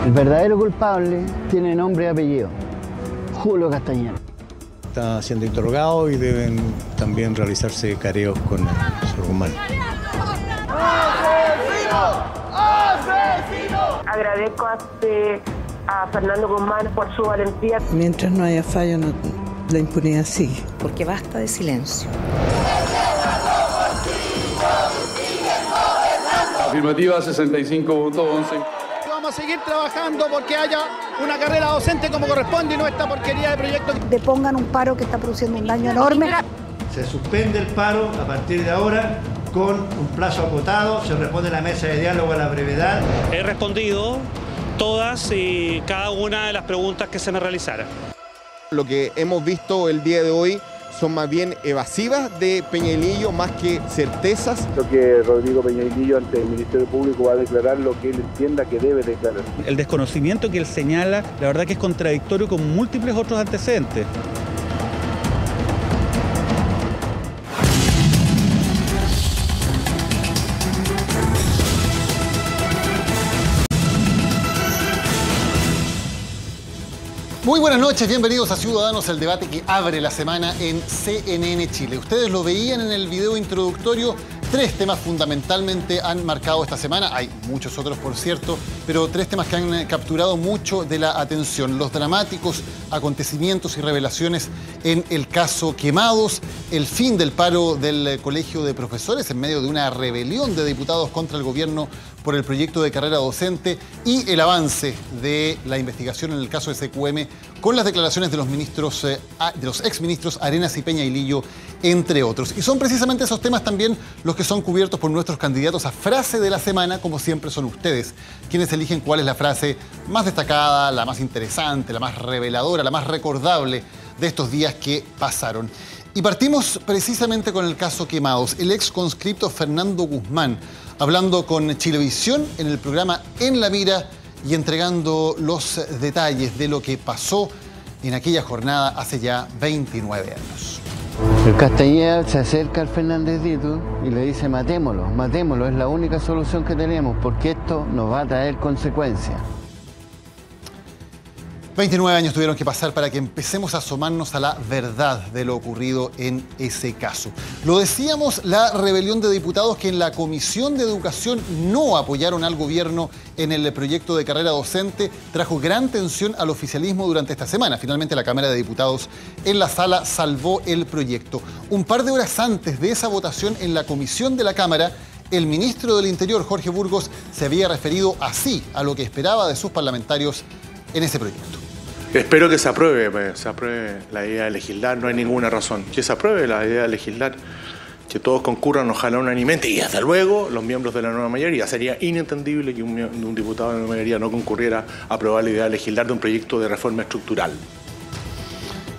El verdadero culpable tiene nombre y apellido: Julio Castañeda. Está siendo interrogado y deben también realizarse careos con el señor Guzmán. Agradezco a Fernando Guzmán por su valentía. Mientras no haya fallo, la impunidad sigue. Porque basta de silencio. Afirmativa 65, voto 11. Vamos a seguir trabajando porque haya una carrera docente como corresponde y no esta porquería de proyecto. Depongan un paro que está produciendo un daño enorme. Se suspende el paro a partir de ahora con un plazo acotado, se responde la mesa de diálogo a la brevedad. He respondido todas y cada una de las preguntas que se me realizaran. Lo que hemos visto el día de hoy son más bien evasivas de Peñailillo más que certezas. Lo que Rodrigo Peñailillo ante el Ministerio Público va a declarar lo que él entienda que debe declarar. El desconocimiento que él señala, la verdad que es contradictorio con múltiples otros antecedentes. Muy buenas noches, bienvenidos a Ciudadanos, el debate que abre la semana en CNN Chile. Ustedes lo veían en el video introductorio, tres temas fundamentalmente han marcado esta semana. Hay muchos otros, por cierto, pero tres temas que han capturado mucho de la atención. Los dramáticos acontecimientos y revelaciones en el caso Quemados, el fin del paro del Colegio de Profesores en medio de una rebelión de diputados contra el gobierno por el proyecto de carrera docente y el avance de la investigación en el caso de SQM con las declaraciones de los exministros Arenas y Peñailillo, entre otros. Y son precisamente esos temas también los que son cubiertos por nuestros candidatos a frase de la semana, como siempre son ustedes, quienes eligen cuál es la frase más destacada, la más interesante, la más reveladora, la más recordable de estos días que pasaron. Y partimos precisamente con el caso Quemados. El ex conscripto Fernando Guzmán, hablando con Chilevisión en el programa En la Mira y entregando los detalles de lo que pasó en aquella jornada hace ya 29 años. El Castañeda se acerca al Fernández Dito y le dice: matémoslo, matémoslo, es la única solución que tenemos porque esto nos va a traer consecuencias. 29 años tuvieron que pasar para que empecemos a asomarnos a la verdad de lo ocurrido en ese caso. Lo decíamos, la rebelión de diputados que en la Comisión de Educación no apoyaron al gobierno en el proyecto de carrera docente trajo gran tensión al oficialismo durante esta semana. Finalmente la Cámara de Diputados en la sala salvó el proyecto. Un par de horas antes de esa votación en la Comisión de la Cámara, el ministro del Interior, Jorge Burgos, se había referido así a lo que esperaba de sus parlamentarios en ese proyecto. Espero que se apruebe la idea de legislar, no hay ninguna razón. Que se apruebe la idea de legislar, que todos concurran, ojalá unánimemente, y desde luego los miembros de la nueva mayoría. Sería inentendible que un diputado de la nueva mayoría no concurriera a aprobar la idea de legislar de un proyecto de reforma estructural.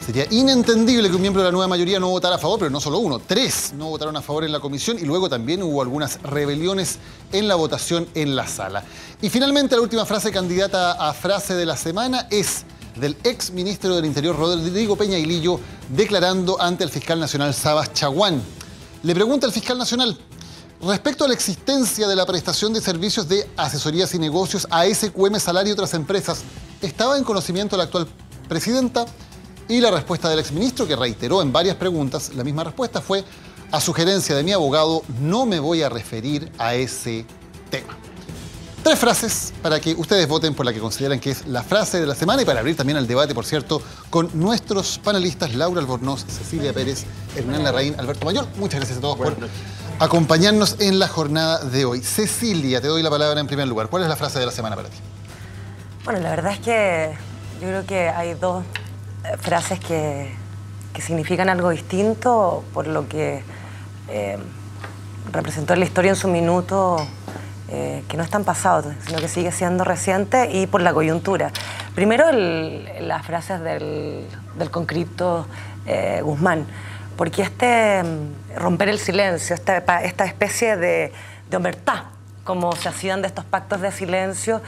Sería inentendible que un miembro de la nueva mayoría no votara a favor, pero no solo uno, tres no votaron a favor en la comisión y luego también hubo algunas rebeliones en la votación en la sala. Y finalmente la última frase candidata a frase de la semana es del ex ministro del Interior, Rodrigo Peñailillo, declarando ante el fiscal nacional Sabas Chaguán. Le pregunta al fiscal nacional: respecto a la existencia de la prestación de servicios de asesorías y negocios a SQM Salario y otras empresas, ¿estaba en conocimiento la actual presidenta? Y la respuesta del exministro, que reiteró en varias preguntas la misma respuesta, fue: a sugerencia de mi abogado, no me voy a referir a ese tema. Tres frases para que ustedes voten por la que consideran que es la frase de la semana y para abrir también el debate, por cierto, con nuestros panelistas Laura Albornoz, Cecilia Pérez, Hernán Larraín, Alberto Mayor. Muchas gracias a todos por acompañarnos en la jornada de hoy. Cecilia, te doy la palabra en primer lugar. ¿Cuál es la frase de la semana para ti? Bueno, la verdad es que yo creo que hay dos frases que significan algo distinto por lo que representó en la historia en su minuto, que no es tan pasado, sino que sigue siendo reciente, y por la coyuntura. Primero, las frases del conscripto Guzmán, porque romper el silencio, esta especie de omertá, como se hacían de estos pactos de silencio,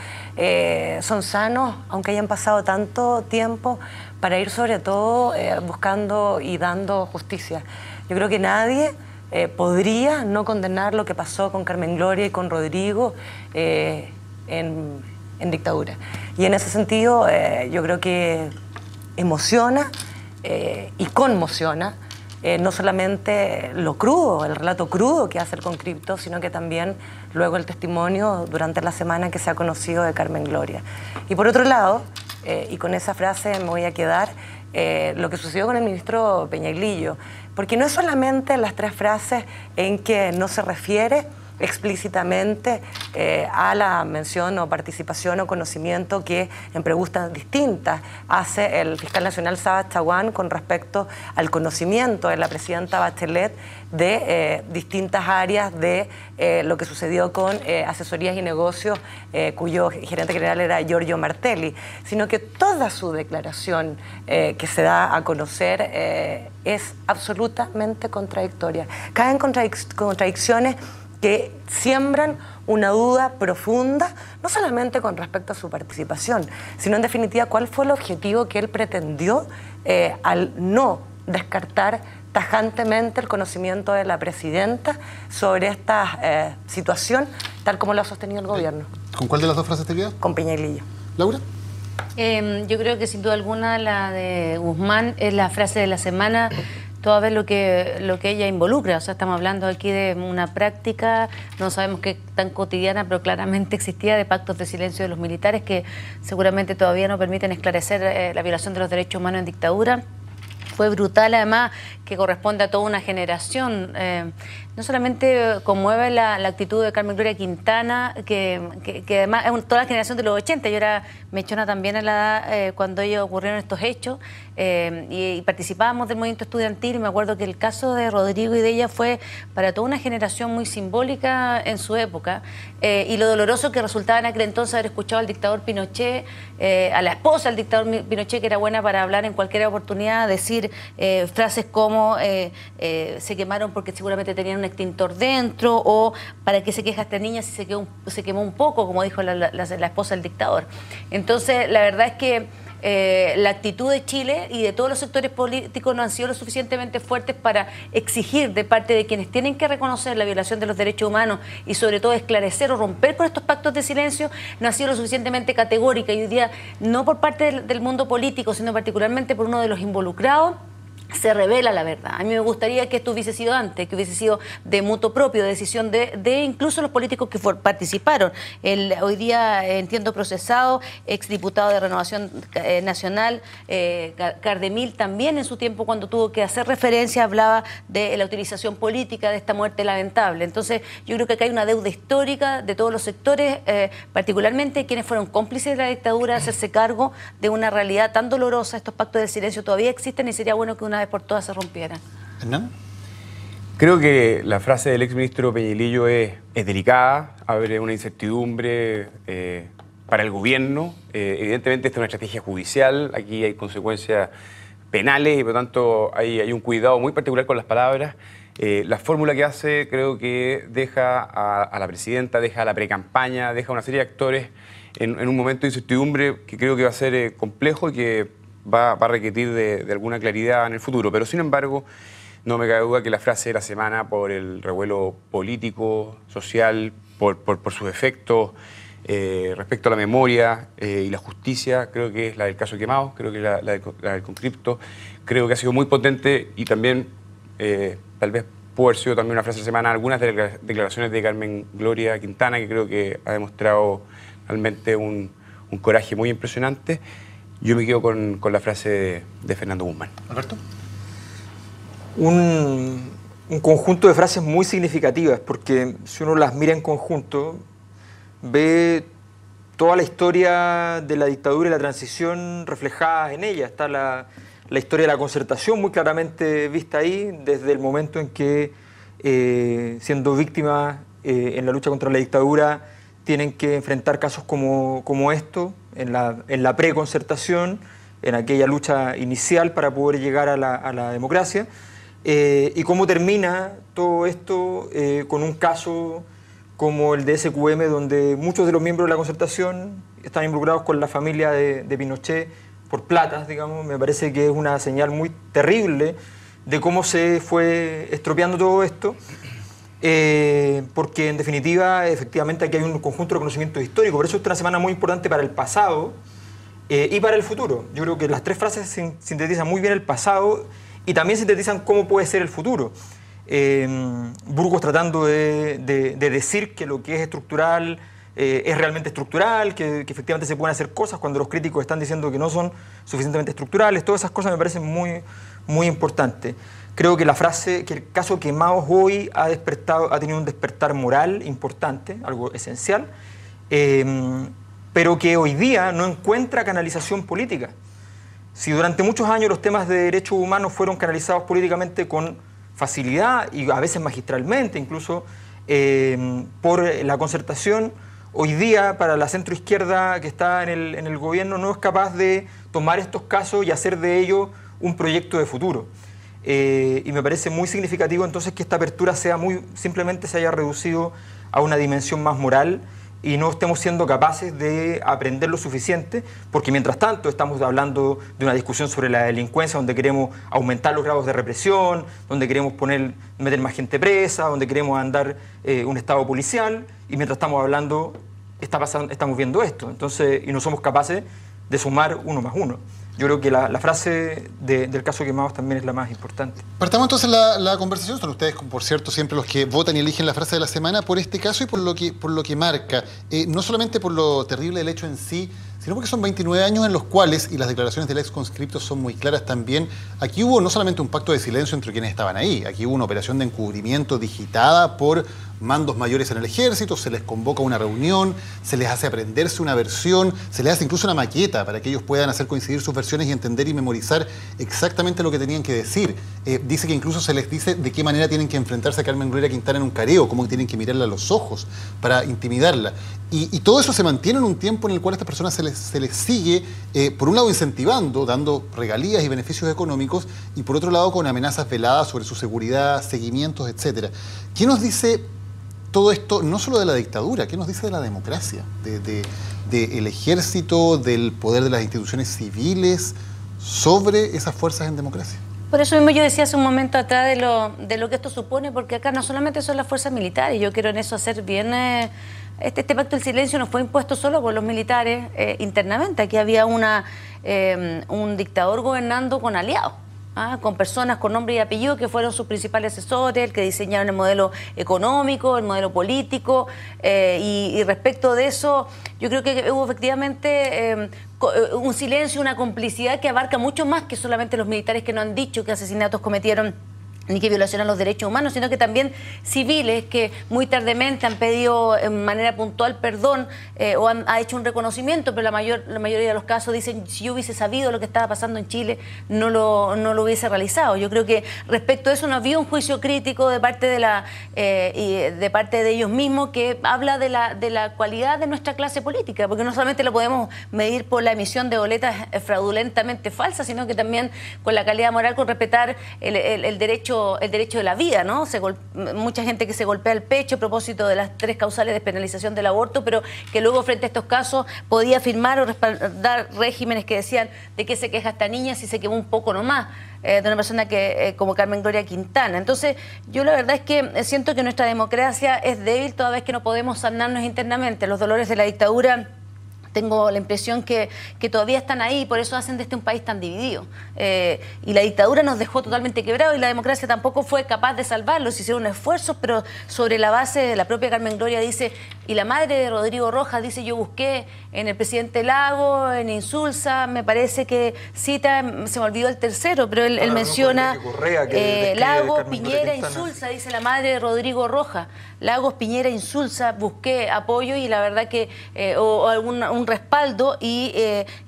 son sanos, aunque hayan pasado tanto tiempo, para ir sobre todo buscando y dando justicia. Yo creo que nadie podría no condenar lo que pasó con Carmen Gloria y con Rodrigo en dictadura. Y en ese sentido yo creo que emociona y conmociona no solamente lo crudo, el relato crudo que hace el Concripto, sino que también luego el testimonio durante la semana que se ha conocido de Carmen Gloria. Y por otro lado, y con esa frase me voy a quedar, lo que sucedió con el ministro Peñaglillo, porque no es solamente las 3 frases en que no se refiere explícitamente a la mención o participación o conocimiento que en preguntas distintas hace el fiscal nacional Sabas Chaguán con respecto al conocimiento de la presidenta Bachelet de distintas áreas de lo que sucedió con asesorías y negocios cuyo gerente general era Giorgio Martelli, sino que toda su declaración que se da a conocer es absolutamente contradictoria. Caen contradicciones que siembran una duda profunda, no solamente con respecto a su participación, sino en definitiva cuál fue el objetivo que él pretendió al no descartar tajantemente el conocimiento de la presidenta sobre esta situación, tal como lo ha sostenido el gobierno. ¿Con cuál de las 2 frases te quedas? Con Peñaglillo. ¿Laura? Yo creo que sin duda alguna la de Guzmán es la frase de la semana, toda vez lo que ella involucra. O sea, estamos hablando aquí de una práctica, no sabemos qué tan cotidiana, pero claramente existía, de pactos de silencio de los militares que seguramente todavía no permiten esclarecer la violación de los derechos humanos en dictadura. Fue brutal, además, que corresponde a toda una generación. No solamente conmueve la actitud de Carmen Gloria Quintana, que además es toda la generación de los 80. Yo era mechona también a la edad cuando ellos ocurrieron estos hechos y participábamos del movimiento estudiantil, y me acuerdo que el caso de Rodrigo y de ella fue para toda una generación muy simbólica en su época, y lo doloroso que resultaba en aquel entonces haber escuchado al dictador Pinochet, a la esposa del dictador Pinochet, que era buena para hablar en cualquier oportunidad, decir frases como se quemaron porque seguramente tenían un extintor dentro, o para qué se queja esta niña si se quemó un poco, como dijo la esposa del dictador. Entonces, la verdad es que la actitud de Chile y de todos los sectores políticos no han sido lo suficientemente fuertes para exigir de parte de quienes tienen que reconocer la violación de los derechos humanos y sobre todo esclarecer o romper con estos pactos de silencio, no ha sido lo suficientemente categórica, y hoy día no por parte del mundo político, sino particularmente por uno de los involucrados, se revela la verdad. A mí me gustaría que esto hubiese sido antes, que hubiese sido de mutuo propio, de decisión de incluso los políticos que participaron. Hoy día entiendo procesado, exdiputado de Renovación Nacional, Cardemil, también en su tiempo cuando tuvo que hacer referencia hablaba de la utilización política de esta muerte lamentable. Entonces yo creo que acá hay una deuda histórica de todos los sectores, particularmente quienes fueron cómplices de la dictadura, hacerse cargo de una realidad tan dolorosa. Estos pactos de silencio todavía existen y sería bueno que una vez por todas se rompieran. ¿Hernán? Creo que la frase del exministro Peñaglillo es delicada, abre una incertidumbre para el gobierno. Evidentemente esta es una estrategia judicial, aquí hay consecuencias penales y por lo tanto hay un cuidado muy particular con las palabras. La fórmula que hace creo que deja a la presidenta, deja a la precampaña, deja a una serie de actores en un momento de incertidumbre que creo que va a ser complejo y que va a requerir de alguna claridad en el futuro. Pero sin embargo, no me cabe duda que la frase de la semana, por el revuelo político, social, por sus efectos respecto a la memoria y la justicia, creo que es la del caso Quemados, creo que la del Concripto, creo que ha sido muy potente, y también tal vez pudo haber sido también una frase de la semana algunas de las declaraciones de Carmen Gloria Quintana, que creo que ha demostrado realmente un coraje muy impresionante. Yo me quedo con la frase de Fernando Guzmán. ¿Alberto? Un conjunto de frases muy significativas, porque si uno las mira en conjunto, ve toda la historia de la dictadura y la transición reflejada en ella. Está la historia de la concertación muy claramente vista ahí, desde el momento en que, siendo víctimas en la lucha contra la dictadura, tienen que enfrentar casos como esto, en la preconcertación, en aquella lucha inicial para poder llegar a la democracia, y cómo termina todo esto con un caso como el de SQM, donde muchos de los miembros de la concertación están involucrados con la familia de Pinochet por platas, digamos. Me parece que es una señal muy terrible de cómo se fue estropeando todo esto. porque en definitiva, efectivamente, aquí hay un conjunto de conocimiento histórico. Por eso esta es una semana muy importante para el pasado y para el futuro. Yo creo que las tres frases sintetizan muy bien el pasado y también sintetizan cómo puede ser el futuro. Burgos tratando de decir que lo que es estructural es realmente estructural, que efectivamente se pueden hacer cosas cuando los críticos están diciendo que no son suficientemente estructurales. Todas esas cosas me parecen muy importantes. Creo que que el caso Quemados hoy ha tenido un despertar moral importante, algo esencial, pero que hoy día no encuentra canalización política. Si durante muchos años los temas de derechos humanos fueron canalizados políticamente con facilidad y a veces magistralmente, incluso por la Concertación, hoy día para la centroizquierda que está en el gobierno no es capaz de tomar estos casos y hacer de ellos un proyecto de futuro. Y me parece muy significativo entonces que esta apertura simplemente se haya reducido a una dimensión más moral y no estemos siendo capaces de aprender lo suficiente, porque mientras tanto estamos hablando de una discusión sobre la delincuencia donde queremos aumentar los grados de represión, donde queremos meter más gente presa, donde queremos andar un estado policial, y mientras estamos hablando estamos viendo esto, entonces, y no somos capaces de sumar 1 más 1. Yo creo que la frase del caso Quemados también es la más importante. Partamos entonces la conversación. Son ustedes, por cierto, siempre los que votan y eligen la frase de la semana por este caso y por lo que marca. No solamente por lo terrible del hecho en sí, sino porque son 29 años en los cuales, y las declaraciones del ex conscripto son muy claras también, aquí hubo no solamente un pacto de silencio entre quienes estaban ahí, aquí hubo una operación de encubrimiento digitada por mandos mayores en el ejército, se les convoca a una reunión, se les hace aprenderse una versión, se les hace incluso una maqueta para que ellos puedan hacer coincidir sus versiones y entender y memorizar exactamente lo que tenían que decir. Dice que incluso se les dice de qué manera tienen que enfrentarse a Carmen Gloria Quintana en un careo, cómo tienen que mirarla a los ojos para intimidarla. Y todo eso se mantiene en un tiempo en el cual a estas personas se les sigue, por un lado incentivando, dando regalías y beneficios económicos, y por otro lado con amenazas veladas sobre su seguridad, seguimientos, etc. ¿Qué nos dice todo esto, no solo de la dictadura, qué nos dice de la democracia, del ejército, del poder de las instituciones civiles, sobre esas fuerzas en democracia? Por eso mismo yo decía hace un momento atrás de lo que esto supone, porque acá no solamente son las fuerzas militares, yo quiero en eso hacer bien... Este pacto del silencio no fue impuesto solo por los militares internamente, aquí había un dictador gobernando con aliados. Con personas con nombre y apellido que fueron sus principales asesores, el que diseñaron el modelo económico, el modelo político, y respecto de eso, yo creo que hubo efectivamente un silencio, una complicidad que abarca mucho más que solamente los militares que no han dicho qué asesinatos cometieron ni que violacionan los derechos humanos, sino que también civiles que muy tardemente han pedido en manera puntual perdón o ha hecho un reconocimiento, pero la mayoría de los casos dicen, si yo hubiese sabido lo que estaba pasando en Chile, no lo hubiese realizado. Yo creo que respecto a eso no había un juicio crítico de parte de parte de ellos mismos que habla de la cualidad de nuestra clase política, porque no solamente lo podemos medir por la emisión de boletas fraudulentamente falsas, sino que también con la calidad moral, con respetar el derecho de la vida, ¿no? Mucha gente que se golpea el pecho a propósito de las 3 causales de despenalización del aborto, pero que luego frente a estos casos podía firmar o respaldar regímenes que decían de qué se queja esta niña si se quemó un poco nomás, de una persona como Carmen Gloria Quintana. Entonces, yo la verdad es que siento que nuestra democracia es débil toda vez que no podemos sanarnos internamente. Los dolores de la dictadura, tengo la impresión que todavía están ahí, por eso hacen de este un país tan dividido. Y la dictadura nos dejó totalmente quebrados y la democracia tampoco fue capaz de salvarlos. Hicieron esfuerzos, pero sobre la base de la propia Carmen Gloria dice, y la madre de Rodrigo Rojas dice, yo busqué en el presidente Lago, en Insulza, me parece que cita, se me olvidó el tercero, pero él menciona Lagos, Piñera, Insulza, dice la madre de Rodrigo Rojas. Lagos, Piñera, Insulza, busqué apoyo y la verdad que, un respaldo y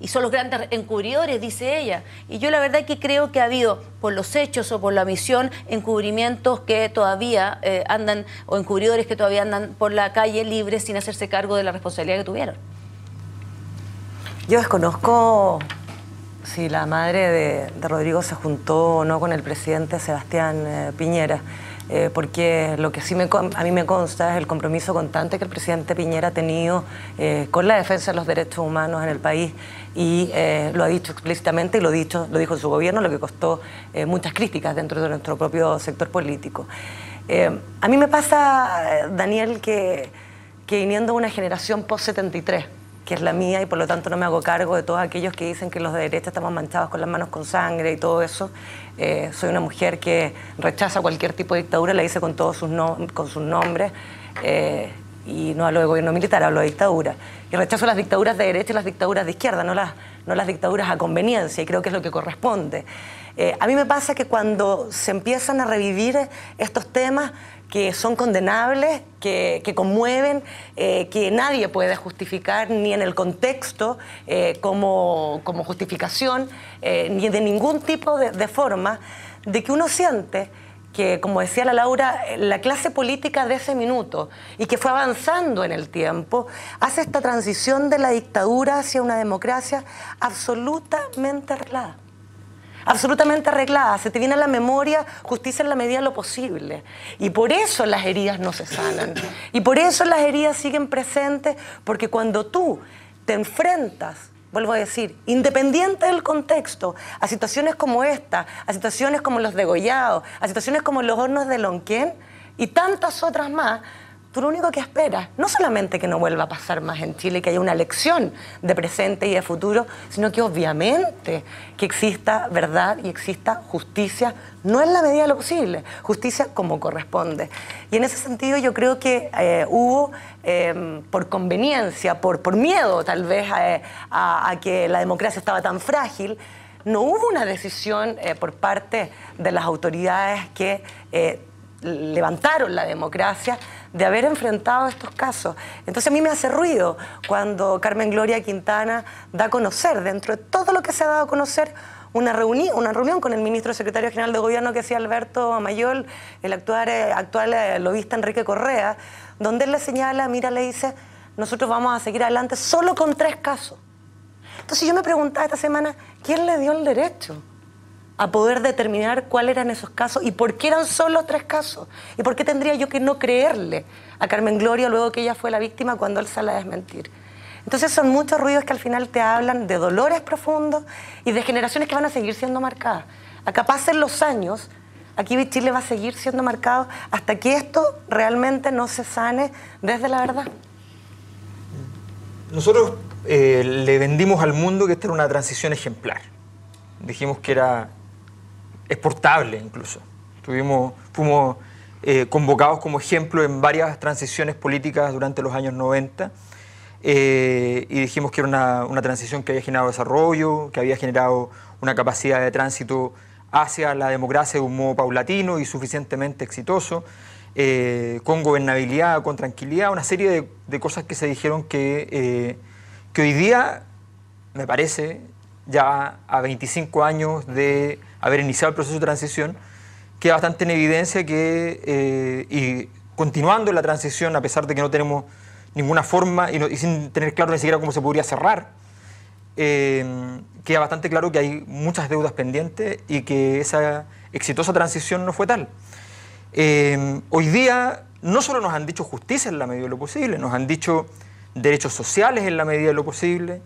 son los grandes encubridores, dice ella. Y yo la verdad que creo que ha habido, por los hechos o por la omisión, encubrimientos que todavía andan, o encubridores que todavía andan por la calle libres sin hacerse cargo de la responsabilidad que tuvieron. Yo desconozco si la madre de Rodrigo se juntó o no con el presidente Sebastián Piñera. Porque lo que sí a mí me consta es el compromiso constante que el presidente Piñera ha tenido con la defensa de los derechos humanos en el país y lo ha dicho explícitamente y lo dijo en su gobierno, lo que costó muchas críticas dentro de nuestro propio sector político. A mí me pasa, Daniel, que viniendo de una generación post-73, que es la mía, y por lo tanto no me hago cargo de todos aquellos que dicen que los de derecha estamos manchados con las manos con sangre y todo eso. Soy una mujer que rechaza cualquier tipo de dictadura, la hice con todos sus nombres, y no hablo de gobierno militar, hablo de dictadura. Y rechazo las dictaduras de derecha y las dictaduras de izquierda, no las dictaduras a conveniencia, y creo que es lo que corresponde. A mí me pasa que cuando se empiezan a revivir estos temas que son condenables, que conmueven, que nadie puede justificar ni en el contexto como justificación, ni de ningún tipo de forma, de que uno siente que, como decía la Laura, la clase política de ese minuto y que fue avanzando en el tiempo, hace esta transición de la dictadura hacia una democracia absolutamente arreglada. Absolutamente arreglada, se te viene a la memoria justicia en la medida de lo posible, y por eso las heridas no se sanan, y por eso las heridas siguen presentes, porque cuando tú te enfrentas, vuelvo a decir, independiente del contexto, a situaciones como esta, a situaciones como los degollados, a situaciones como los hornos de Lonquén y tantas otras más, tú lo único que esperas, no solamente que no vuelva a pasar más en Chile, que haya una lección de presente y de futuro, sino que obviamente que exista verdad y exista justicia, no en la medida de lo posible, justicia como corresponde. Y en ese sentido yo creo que hubo, por conveniencia, por miedo tal vez a que la democracia estaba tan frágil, no hubo una decisión por parte de las autoridades que levantaron la democracia de haber enfrentado estos casos. Entonces a mí me hace ruido cuando Carmen Gloria Quintana da a conocer, dentro de todo lo que se ha dado a conocer, una reunión con el ministro secretario general de gobierno, que decía Alberto Mayol, el actual lobista Enrique Correa, donde él le señala, mira, le dice, nosotros vamos a seguir adelante solo con 3 casos. Entonces yo me preguntaba esta semana, ¿quién le dio el derecho a poder determinar cuáles eran esos casos y por qué eran solo 3 casos? ¿Y por qué tendría yo que no creerle a Carmen Gloria luego que ella fue la víctima cuando él sale a desmentir? Entonces son muchos ruidos que al final te hablan de dolores profundos y de generaciones que van a seguir siendo marcadas. Acá pasen los años, aquí Chile va a seguir siendo marcado hasta que esto realmente no se sane desde la verdad. Nosotros le vendimos al mundo que esta era una transición ejemplar. Dijimos que era exportable incluso. Fuimos convocados como ejemplo en varias transiciones políticas durante los años 90 y dijimos que era una transición que había generado desarrollo, que había generado una capacidad de tránsito hacia la democracia de un modo paulatino y suficientemente exitoso, con gobernabilidad, con tranquilidad, una serie de cosas que se dijeron que hoy día, me parece, ya a 25 años de haber iniciado el proceso de transición, queda bastante en evidencia que, y continuando la transición, a pesar de que no tenemos ninguna forma y sin tener claro ni siquiera cómo se podría cerrar, queda bastante claro que hay muchas deudas pendientes y que esa exitosa transición no fue tal. Hoy día no solo nos han dicho justicia en la medida de lo posible, nos han dicho derechos sociales en la medida de lo posible,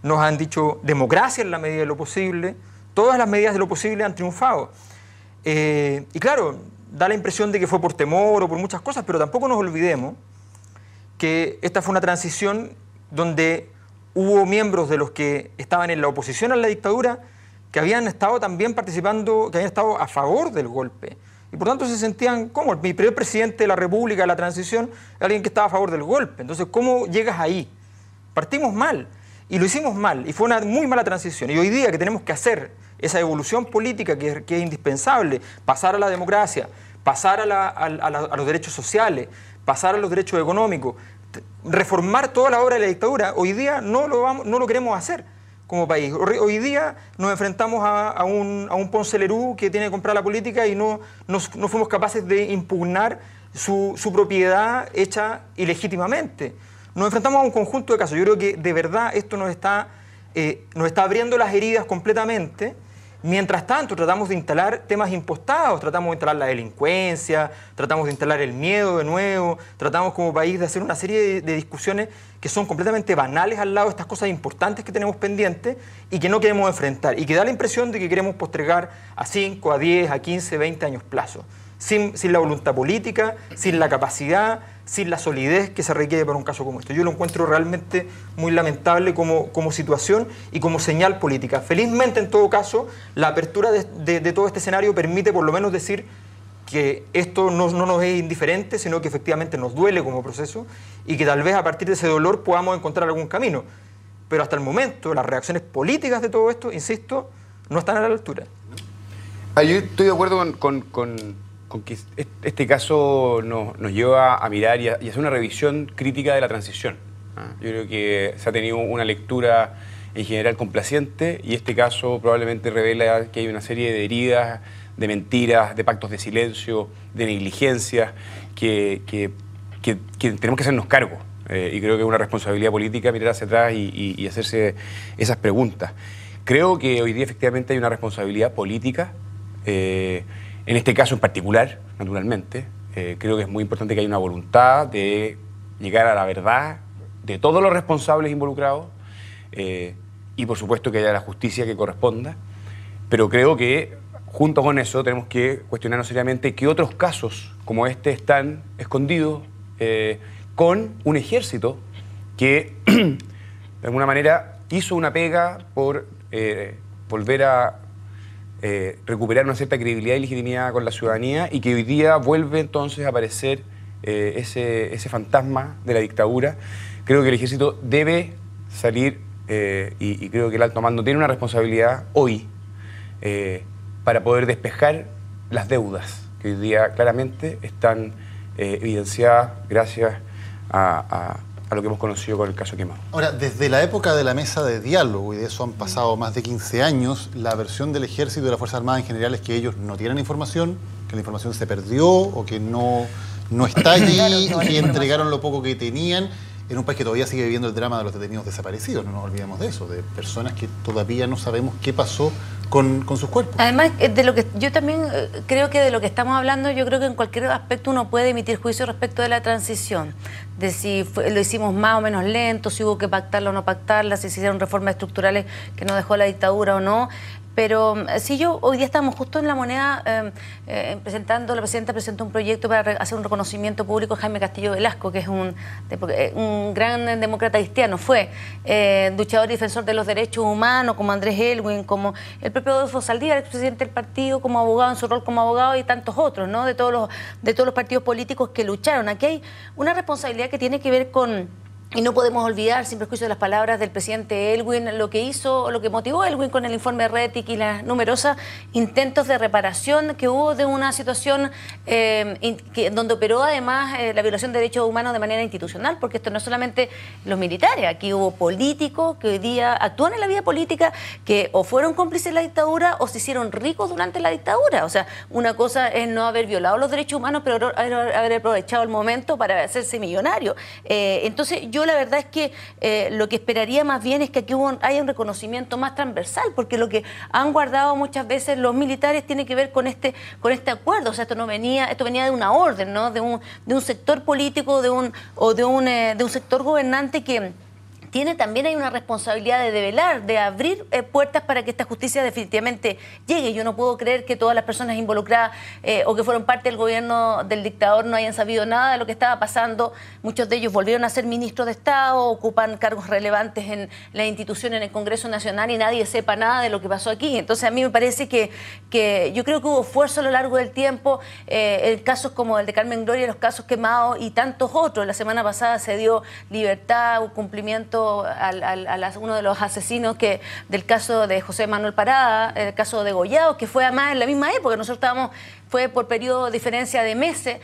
nos han dicho democracia en la medida de lo posible, todas las medidas de lo posible han triunfado. Y claro, da la impresión de que fue por temor o por muchas cosas, pero tampoco nos olvidemos que esta fue una transición donde hubo miembros de los que estaban en la oposición a la dictadura que habían estado también participando, que habían estado a favor del golpe. Y por tanto se sentían como el primer presidente de la República de la transición, alguien que estaba a favor del golpe. Entonces, ¿cómo llegas ahí? Partimos mal. Y lo hicimos mal, y fue una muy mala transición. Y hoy día que tenemos que hacer esa evolución política que es indispensable, pasar a la democracia, pasar a los derechos sociales, pasar a los derechos económicos, reformar toda la obra de la dictadura, hoy día no lo queremos hacer como país. Hoy día nos enfrentamos a un Ponce Lerú que tiene que comprar la política y no fuimos capaces de impugnar su propiedad hecha ilegítimamente. Nos enfrentamos a un conjunto de casos. Yo creo que de verdad esto nos está abriendo las heridas completamente. Mientras tanto, tratamos de instalar temas impostados, tratamos de instalar la delincuencia, tratamos de instalar el miedo de nuevo, tratamos como país de hacer una serie de discusiones que son completamente banales al lado de estas cosas importantes que tenemos pendientes y que no queremos enfrentar y que da la impresión de que queremos postergar a 5, a 10, a 15, 20 años plazo. sin la voluntad política, sin la capacidad, sin la solidez que se requiere para un caso como este. Yo lo encuentro realmente muy lamentable como situación y como señal política. Felizmente, en todo caso, la apertura de todo este escenario permite por lo menos decir que esto no nos es indiferente, sino que efectivamente nos duele como proceso y que tal vez a partir de ese dolor podamos encontrar algún camino. Pero hasta el momento, las reacciones políticas de todo esto, insisto, no están a la altura. Yo estoy de acuerdo con que este caso nos lleva a mirar y hacer una revisión crítica de la transición. Yo creo que se ha tenido una lectura en general complaciente y este caso probablemente revela que hay una serie de heridas, de mentiras, de pactos de silencio, de negligencias que tenemos que hacernos cargo. Y creo que es una responsabilidad política mirar hacia atrás y hacerse esas preguntas. Creo que hoy día efectivamente hay una responsabilidad política, en este caso en particular, naturalmente. Creo que es muy importante que haya una voluntad de llegar a la verdad de todos los responsables involucrados y por supuesto que haya la justicia que corresponda. Pero creo que junto con eso tenemos que cuestionarnos seriamente qué otros casos como este están escondidos con un ejército que de alguna manera hizo una pega por volver a recuperar una cierta credibilidad y legitimidad con la ciudadanía y que hoy día vuelve entonces a aparecer ese fantasma de la dictadura. Creo que el ejército debe salir y creo que el alto mando tiene una responsabilidad hoy para poder despejar las deudas que hoy día claramente están evidenciadas gracias a lo que hemos conocido con el caso Quemado. Ahora, desde la época de la mesa de diálogo, y de eso han pasado más de 15 años, la versión del Ejército y de las Fuerzas Armadas en general es que ellos no tienen información, que la información se perdió o que no está allí, que entregaron lo poco que tenían, en un país que todavía sigue viviendo el drama de los detenidos desaparecidos. No nos olvidemos de eso, de personas que todavía no sabemos qué pasó con sus cuerpos. Además, de lo que yo también creo que de lo que estamos hablando, yo creo que en cualquier aspecto uno puede emitir juicio respecto de la transición, de si lo hicimos más o menos lento, si hubo que pactarla o no pactarla, si se hicieron reformas estructurales que nos dejó la dictadura o no. Pero si hoy día estamos justo en La Moneda presentando, la presidenta presentó un proyecto para hacer un reconocimiento público a Jaime Castillo Velasco, que es un gran demócrata cristiano, fue luchador y defensor de los derechos humanos, como Andrés Elwin, como el propio Adolfo Saldívar, expresidente del partido, como abogado, en su rol como abogado, y tantos otros, ¿no? De todos los partidos políticos que lucharon. Aquí hay una responsabilidad que tiene que ver con... Y no podemos olvidar, sin perjuicio de las palabras del presidente Elwin, lo que hizo, lo que motivó a Elwin con el informe RETIC y las numerosos intentos de reparación que hubo de una situación donde operó además la violación de derechos humanos de manera institucional, porque esto no es solamente los militares, aquí hubo políticos que hoy día actúan en la vida política que o fueron cómplices de la dictadura o se hicieron ricos durante la dictadura. O sea, una cosa es no haber violado los derechos humanos, pero haber aprovechado el momento para hacerse millonario. Entonces, yo la verdad es que lo que esperaría más bien es que aquí haya un reconocimiento más transversal, porque lo que han guardado muchas veces los militares tiene que ver con este acuerdo. O sea, esto venía de una orden, ¿no? de un sector político, de un sector gobernante que también hay una responsabilidad de develar, de abrir puertas para que esta justicia definitivamente llegue. Yo no puedo creer que todas las personas involucradas o que fueron parte del gobierno del dictador no hayan sabido nada de lo que estaba pasando. Muchos de ellos volvieron a ser ministros de Estado, ocupan cargos relevantes en la institución, en el Congreso Nacional, y nadie sepa nada de lo que pasó aquí. Entonces a mí me parece que yo creo que hubo esfuerzo a lo largo del tiempo, en casos como el de Carmen Gloria, los casos Quemados y tantos otros. La semana pasada se dio libertad, un cumplimiento a uno de los asesinos del caso de José Manuel Parada, el caso de Gollado, que fue además en la misma época. Nosotros fue por periodo de diferencia de meses,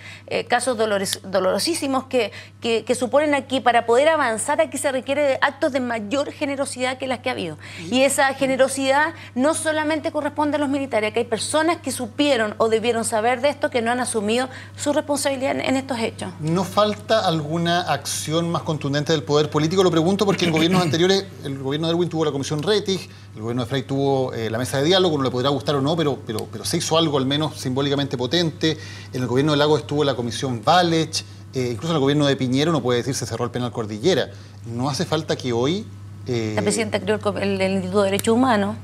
casos dolorosísimos que suponen aquí, para poder avanzar aquí se requiere de actos de mayor generosidad que las que ha habido. Y esa generosidad no solamente corresponde a los militares, que hay personas que supieron o debieron saber de esto, que no han asumido su responsabilidad en estos hechos. ¿No falta alguna acción más contundente del poder político? Lo pregunto porque en gobiernos anteriores, el gobierno de Elwin tuvo la comisión RETIC, el gobierno de Frey tuvo la mesa de diálogo, no le podrá gustar o no, pero se hizo algo al menos simbólicamente potente. En el gobierno de Lagos estuvo la comisión Valech, incluso en el gobierno de Piñera uno puede decir se cerró el penal Cordillera. ¿No hace falta que hoy... La presidenta creó el Instituto de Derechos Humanos.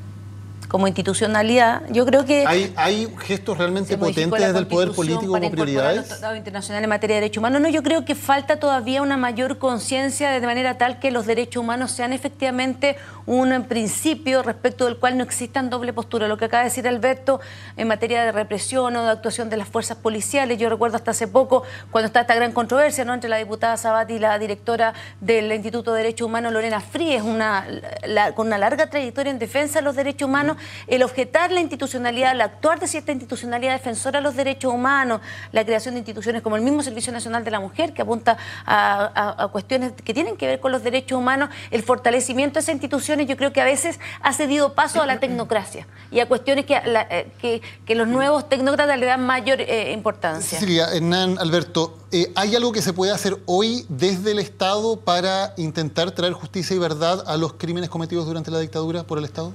como institucionalidad, yo creo que... ¿Hay gestos realmente potentes desde el poder político como prioridades? Los tratados internacionales en materia de derechos humanos. No, yo creo que falta todavía una mayor conciencia de manera tal que los derechos humanos sean efectivamente un principio respecto del cual no existan doble postura. Lo que acaba de decir Alberto en materia de represión o de actuación de las fuerzas policiales. Yo recuerdo hasta hace poco, cuando está esta gran controversia, ¿no?, entre la diputada Sabat y la directora del Instituto de Derechos Humanos, Lorena Fríes, con una larga trayectoria en defensa de los derechos humanos, el objetar la institucionalidad, el actuar de cierta institucionalidad defensora de los derechos humanos, la creación de instituciones como el mismo Servicio Nacional de la Mujer, que apunta a cuestiones que tienen que ver con los derechos humanos, el fortalecimiento de esas instituciones, yo creo que a veces ha cedido paso a la tecnocracia y a cuestiones que los nuevos tecnócratas le dan mayor importancia. Cecilia, Hernán, Alberto, ¿hay algo que se puede hacer hoy desde el Estado para intentar traer justicia y verdad a los crímenes cometidos durante la dictadura por el Estado?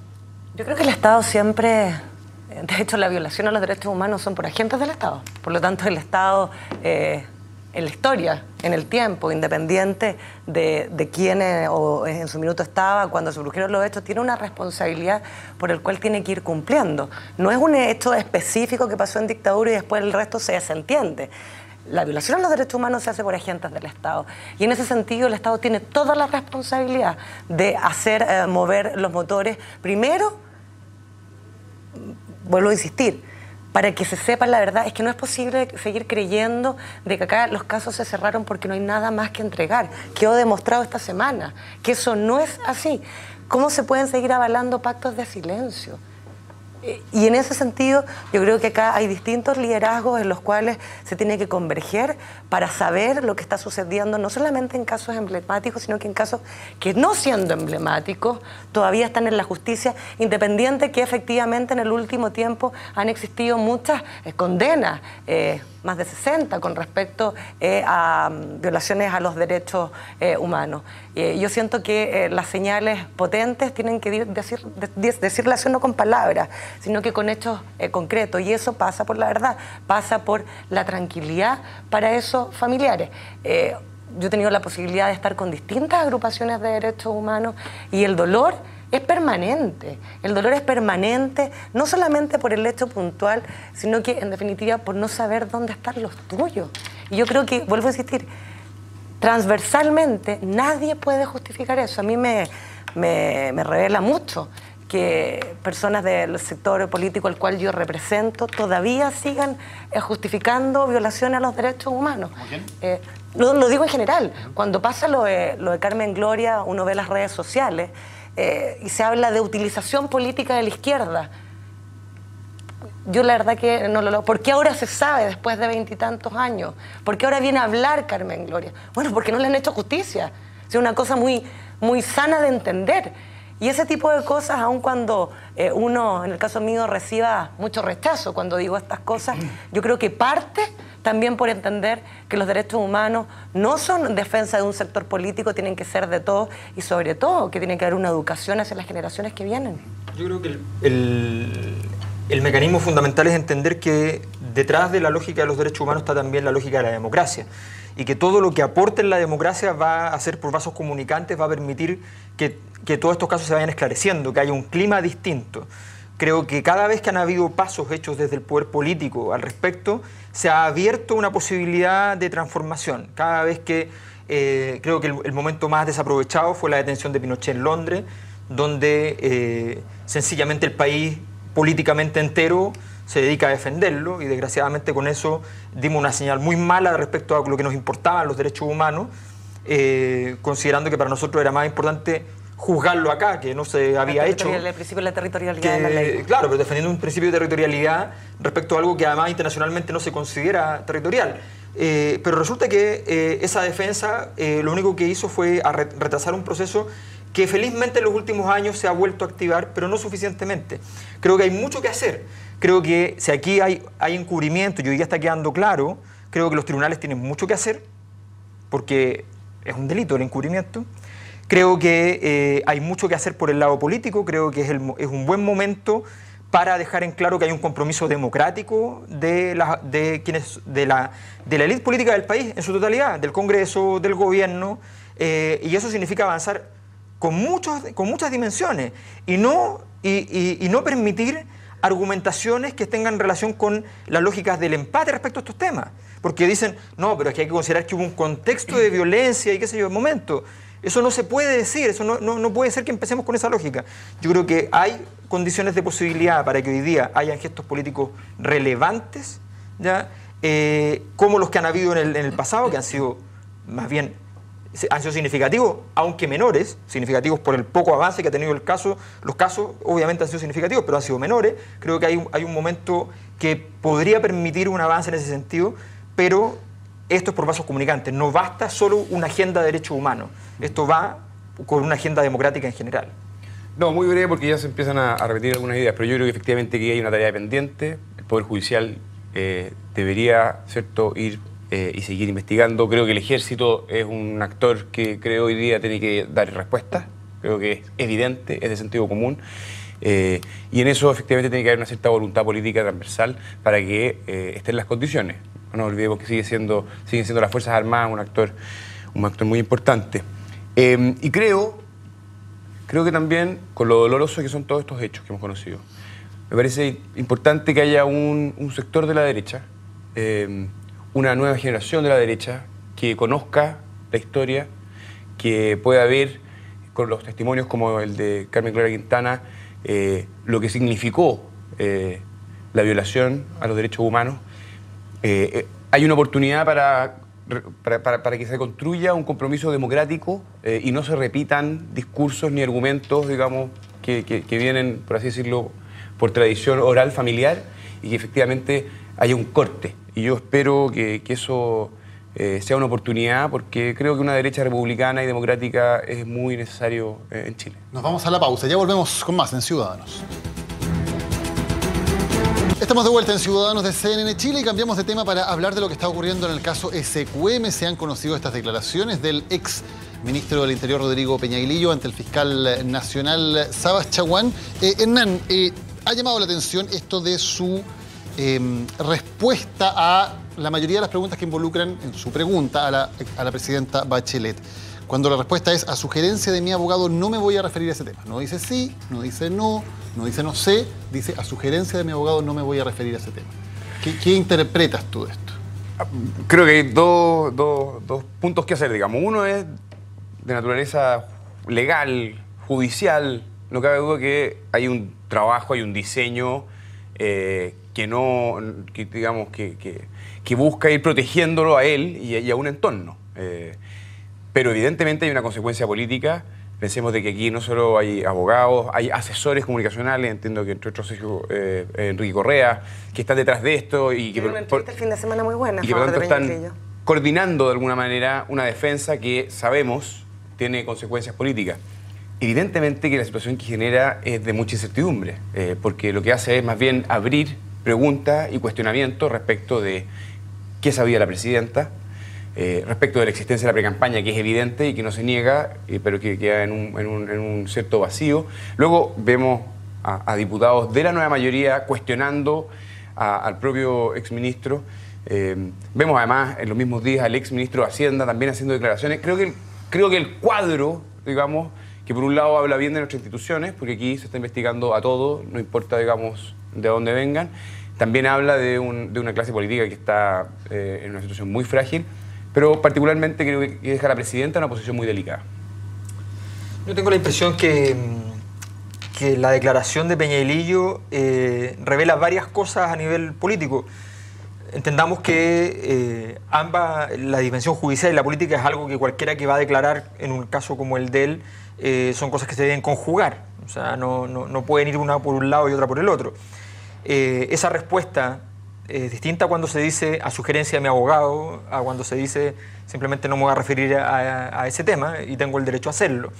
Yo creo que el Estado siempre, de hecho la violación a los derechos humanos son por agentes del Estado. Por lo tanto el Estado, en la historia, en el tiempo, independiente de quién o en su minuto estaba, cuando se produjeron los hechos, tiene una responsabilidad por el cual tiene que ir cumpliendo. No es un hecho específico que pasó en dictadura y después el resto se desentiende. La violación a los derechos humanos se hace por agentes del Estado. Y en ese sentido el Estado tiene toda la responsabilidad de hacer mover los motores, primero, vuelvo a insistir, para que se sepa la verdad. Es que no es posible seguir creyendo de que acá los casos se cerraron porque no hay nada más que entregar. Quedó demostrado esta semana que eso no es así. ¿Cómo se pueden seguir avalando pactos de silencio? Y en ese sentido, yo creo que acá hay distintos liderazgos en los cuales se tiene que converger para saber lo que está sucediendo, no solamente en casos emblemáticos, sino que en casos que no siendo emblemáticos, todavía están en la justicia independiente, que efectivamente en el último tiempo han existido muchas condenas, más de 60, con respecto a violaciones a los derechos humanos. Yo siento que las señales potentes tienen que decirlas no con palabras, sino que con hechos concretos. Y eso pasa por la verdad, pasa por la tranquilidad para esos familiares. Yo he tenido la posibilidad de estar con distintas agrupaciones de derechos humanos y el dolor es permanente. El dolor es permanente no solamente por el hecho puntual, sino que en definitiva por no saber dónde están los tuyos. Y yo creo que, vuelvo a insistir, transversalmente nadie puede justificar eso. A mí me revela mucho que personas del sector político al cual yo represento todavía sigan justificando violaciones a los derechos humanos. Lo digo en general. Cuando pasa lo de Carmen Gloria, uno ve las redes sociales y se habla de utilización política de la izquierda. Yo la verdad que no lo... ¿Por qué ahora se sabe después de 20 y tantos años? ¿Por qué ahora viene a hablar Carmen Gloria? Bueno, porque no le han hecho justicia. Es una cosa muy sana de entender. Y ese tipo de cosas, aun cuando uno, en el caso mío, reciba mucho rechazo cuando digo estas cosas, yo creo que parte también por entender que los derechos humanos no son defensa de un sector político, tienen que ser de todos y sobre todo que tiene que haber una educación hacia las generaciones que vienen. Yo creo que el mecanismo fundamental es entender que detrás de la lógica de los derechos humanos está también la lógica de la democracia y que todo lo que aporte en la democracia va a ser por vasos comunicantes, va a permitir que todos estos casos se vayan esclareciendo, que haya un clima distinto. Creo que cada vez que han habido pasos hechos desde el poder político al respecto, se ha abierto una posibilidad de transformación. Cada vez que creo que el momento más desaprovechado fue la detención de Pinochet en Londres, donde sencillamente el país políticamente entero se dedica a defenderlo y desgraciadamente con eso dimos una señal muy mala respecto a lo que nos importaban los derechos humanos, considerando que para nosotros era más importante juzgarlo acá, que no se había hecho. El principio de la territorialidad de la ley. Claro, pero defendiendo un principio de territorialidad respecto a algo que además internacionalmente no se considera territorial. Pero resulta que esa defensa lo único que hizo fue retrasar un proceso que felizmente en los últimos años se ha vuelto a activar, pero no suficientemente. Creo que hay mucho que hacer. Creo que si aquí hay encubrimiento y hoy día está quedando claro, creo que los tribunales tienen mucho que hacer, porque es un delito el encubrimiento. Creo que hay mucho que hacer por el lado político, creo que es un buen momento para dejar en claro que hay un compromiso democrático de la élite política del país en su totalidad, del Congreso, del gobierno, y eso significa avanzar con muchas dimensiones y no y no permitir argumentaciones que tengan relación con las lógicas del empate respecto a estos temas. Porque dicen, no, pero es que hay que considerar que hubo un contexto de violencia y qué sé yo, momento. Eso no se puede decir, eso no puede ser que empecemos con esa lógica. Yo creo que hay condiciones de posibilidad para que hoy día hayan gestos políticos relevantes, ¿ya? Como los que han habido en el pasado, que han sido más bien significativos, aunque menores, significativos por el poco avance que ha tenido el caso. Los casos obviamente han sido significativos, pero han sido menores. Creo que hay un momento que podría permitir un avance en ese sentido, pero esto es por vasos comunicantes. No basta solo una agenda de derechos humanos. Esto va con una agenda democrática en general. No, muy breve porque ya se empiezan a repetir algunas ideas, pero yo creo que efectivamente que hay una tarea pendiente. El Poder Judicial debería, ¿cierto?, ir y seguir investigando. Creo que el Ejército es un actor que creo hoy día tiene que dar respuestas. Creo que es evidente, es de sentido común. Y en eso efectivamente tiene que haber una cierta voluntad política transversal para que estén las condiciones. No nos olvidemos que siguen siendo las Fuerzas Armadas un actor muy importante. Y creo que también, con lo doloroso que son todos estos hechos que hemos conocido, me parece importante que haya un sector de la derecha, una nueva generación de la derecha, que conozca la historia, que pueda ver con los testimonios como el de Carmen Gloria Quintana lo que significó la violación a los derechos humanos. Hay una oportunidad para que se construya un compromiso democrático y no se repitan discursos ni argumentos, digamos, que vienen, por así decirlo, por tradición oral familiar, y que efectivamente haya un corte. Y yo espero que eso sea una oportunidad, porque creo que una derecha republicana y democrática es muy necesario en Chile. Nos vamos a la pausa, ya volvemos con más en Ciudadanos. Estamos de vuelta en Ciudadanos de CNN Chile y cambiamos de tema para hablar de lo que está ocurriendo en el caso SQM. Se han conocido estas declaraciones del ex ministro del Interior, Rodrigo Peñailillo, ante el fiscal nacional Sabas Chaguán. Hernán, ha llamado la atención esto de su respuesta a la mayoría de las preguntas que involucran en su pregunta a la presidenta Bachelet. Cuando la respuesta es, a sugerencia de mi abogado, no me voy a referir a ese tema. No dice sí, no dice no dice no sé, dice, a sugerencia de mi abogado no me voy a referir a ese tema. ¿Qué interpretas tú de esto? Creo que hay dos puntos que hacer, digamos. Uno es de naturaleza legal, judicial. No cabe duda que hay un trabajo, hay un diseño que busca ir protegiéndolo a él y a un entorno. Pero evidentemente hay una consecuencia política. Pensemos de que aquí no solo hay abogados, hay asesores comunicacionales, entiendo que entre otros Enrique Correa, que están detrás de esto y que una entrevista el fin de semana muy buena, y que por tanto están coordinando de alguna manera una defensa que sabemos tiene consecuencias políticas. Evidentemente que la situación que genera es de mucha incertidumbre, porque lo que hace es más bien abrir preguntas y cuestionamientos respecto de qué sabía la presidenta, respecto de la existencia de la precampaña, que es evidente y que no se niega, pero que queda en un cierto vacío. Luego vemos a diputados de la nueva mayoría cuestionando al propio exministro. Vemos además en los mismos días al exministro de Hacienda también haciendo declaraciones. Creo que el cuadro, digamos, que por un lado habla bien de nuestras instituciones, porque aquí se está investigando a todo, no importa, digamos, de dónde vengan. También habla de una clase política que está en una situación muy frágil, pero particularmente creo que deja a la presidenta en una posición muy delicada. Yo tengo la impresión que la declaración de Peñailillo revela varias cosas a nivel político. Entendamos que la dimensión judicial y la política es algo que cualquiera que va a declarar en un caso como el de él son cosas que se deben conjugar. O sea, no pueden ir una por un lado y otra por el otro. Esa respuesta es distinta cuando se dice a sugerencia de mi abogado, a cuando se dice simplemente no me voy a referir a ese tema y tengo el derecho a hacerlo.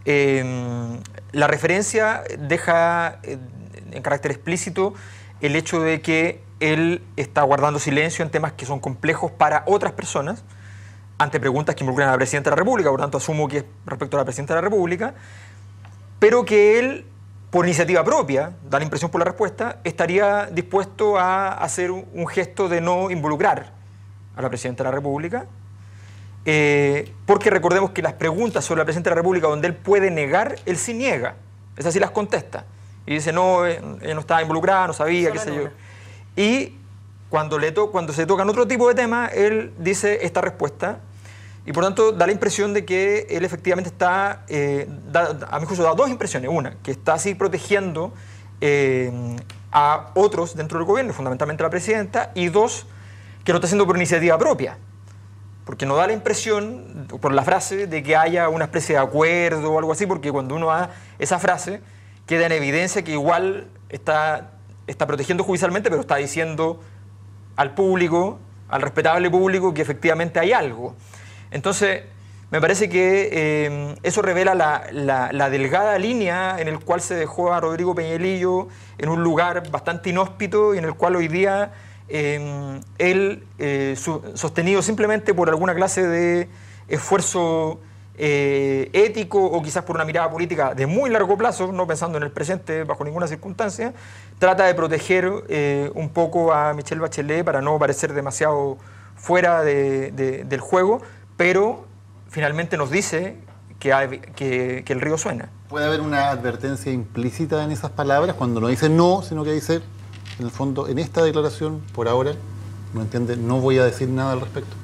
La referencia deja en carácter explícito el hecho de que él está guardando silencio en temas que son complejos para otras personas, ante preguntas que involucran a la Presidenta de la República, por tanto asumo que es respecto a la Presidenta de la República, pero que él, por iniciativa propia, da la impresión por la respuesta, estaría dispuesto a hacer un gesto de no involucrar a la Presidenta de la República, porque recordemos que las preguntas sobre la Presidenta de la República donde él puede negar, él sí niega, esas sí las contesta. Y dice, no, ella no estaba involucrada, no sabía, qué sé yo. Y cuando se tocan otro tipo de temas, él dice esta respuesta. Y por tanto da la impresión de que él efectivamente está, a mi juicio da dos impresiones. Una, que está así protegiendo a otros dentro del gobierno, fundamentalmente a la presidenta. Y dos, que lo está haciendo por iniciativa propia. Porque no da la impresión, por la frase, de que haya una especie de acuerdo o algo así, porque cuando uno da esa frase, queda en evidencia que igual está protegiendo judicialmente, pero está diciendo al público, al respetable público, que efectivamente hay algo. Entonces, me parece que eso revela la delgada línea en el cual se dejó a Rodrigo Peñalillo en un lugar bastante inhóspito y en el cual hoy día él, sostenido simplemente por alguna clase de esfuerzo ético o quizás por una mirada política de muy largo plazo, no pensando en el presente bajo ninguna circunstancia, trata de proteger un poco a Michelle Bachelet para no parecer demasiado fuera del juego, pero finalmente nos dice que el río suena. ¿Puede haber una advertencia implícita en esas palabras cuando no dice no, sino que dice, en el fondo, en esta declaración, por ahora, no entiende, no voy a decir nada al respecto?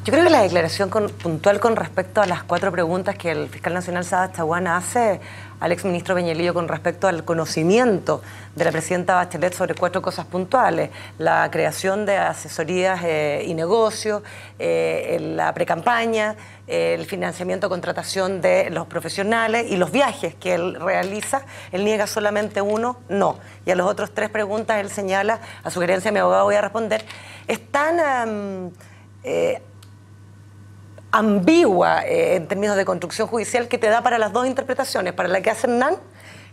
Yo creo que la declaración puntual con respecto a las 4 preguntas que el fiscal nacional Saad Chaguán hace al exministro Peñalillo con respecto al conocimiento de la presidenta Bachelet sobre 4 cosas puntuales: la creación de asesorías y negocios, la precampaña, el financiamiento, contratación de los profesionales y los viajes que él realiza. Él niega solamente uno, no. Y a los otros 3 preguntas él señala, a sugerencia de mi abogado voy a responder, están ambigua en términos de construcción judicial, que te da para las 2 interpretaciones, para la que hace Hernán,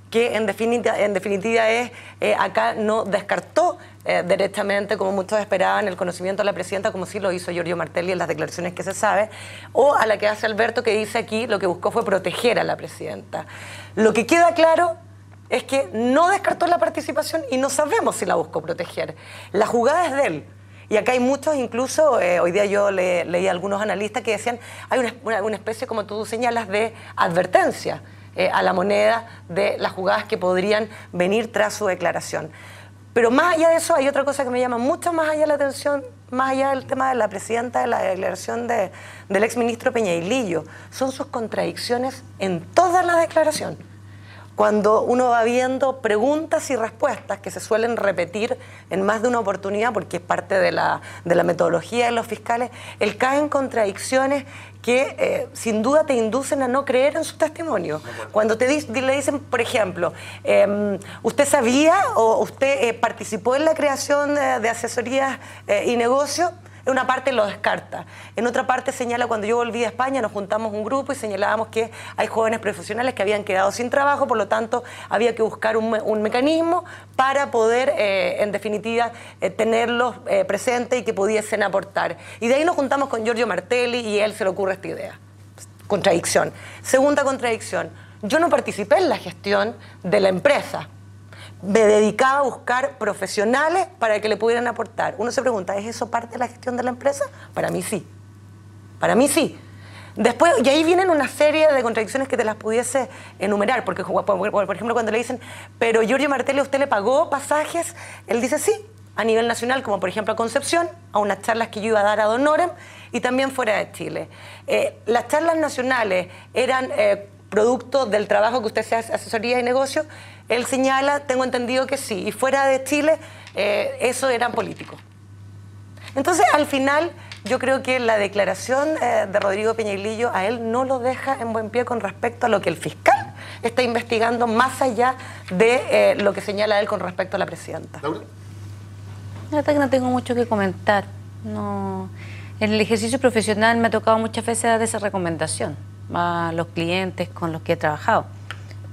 que en definitiva es, acá no descartó derechamente, como muchos esperaban, el conocimiento de la presidenta, como sí lo hizo Giorgio Martelli en las declaraciones que se sabe, o a la que hace Alberto, que dice aquí lo que buscó fue proteger a la presidenta. Lo que queda claro es que no descartó la participación y no sabemos si la buscó proteger. La jugada es de él. Y acá hay muchos, incluso, hoy día yo leí a algunos analistas que decían, hay una especie, como tú señalas, de advertencia a la moneda de las jugadas que podrían venir tras su declaración. Pero más allá de eso, hay otra cosa que me llama mucho más allá la atención, más allá del tema de la presidenta, de la declaración del exministro Peñalillo, son sus contradicciones en toda la declaración. Cuando uno va viendo preguntas y respuestas que se suelen repetir en más de una oportunidad, porque es parte de la metodología de los fiscales, él cae en contradicciones que sin duda te inducen a no creer en su testimonio. Cuando le dicen, por ejemplo, ¿usted sabía o usted participó en la creación de asesorías y negocios? En una parte lo descarta. En otra parte señala, cuando yo volví a España, nos juntamos un grupo y señalábamos que hay jóvenes profesionales que habían quedado sin trabajo, por lo tanto había que buscar un mecanismo para poder, en definitiva, tenerlos presentes y que pudiesen aportar. Y de ahí nos juntamos con Giorgio Martelli y a él se le ocurre esta idea. Contradicción. Segunda contradicción. Yo no participé en la gestión de la empresa. Me dedicaba a buscar profesionales para que le pudieran aportar. Uno se pregunta, ¿es eso parte de la gestión de la empresa? Para mí sí. Para mí sí. Después, y ahí vienen una serie de contradicciones que te las pudiese enumerar, porque, por ejemplo, cuando le dicen, pero Giorgio Martelli, ¿usted le pagó pasajes? Él dice sí, a nivel nacional, como por ejemplo a Concepción, a unas charlas que yo iba a dar a Don Orem, y también fuera de Chile. Las charlas nacionales eran producto del trabajo que usted se hace, asesoría y negocio. Él señala, tengo entendido que sí, y fuera de Chile, eso eran políticos. Entonces, al final, yo creo que la declaración de Rodrigo Peñalillo a él no lo deja en buen pie con respecto a lo que el fiscal está investigando, más allá de lo que señala él con respecto a la presidenta. La verdad que no tengo mucho que comentar. No. En el ejercicio profesional me ha tocado muchas veces dar esa recomendación a los clientes con los que he trabajado.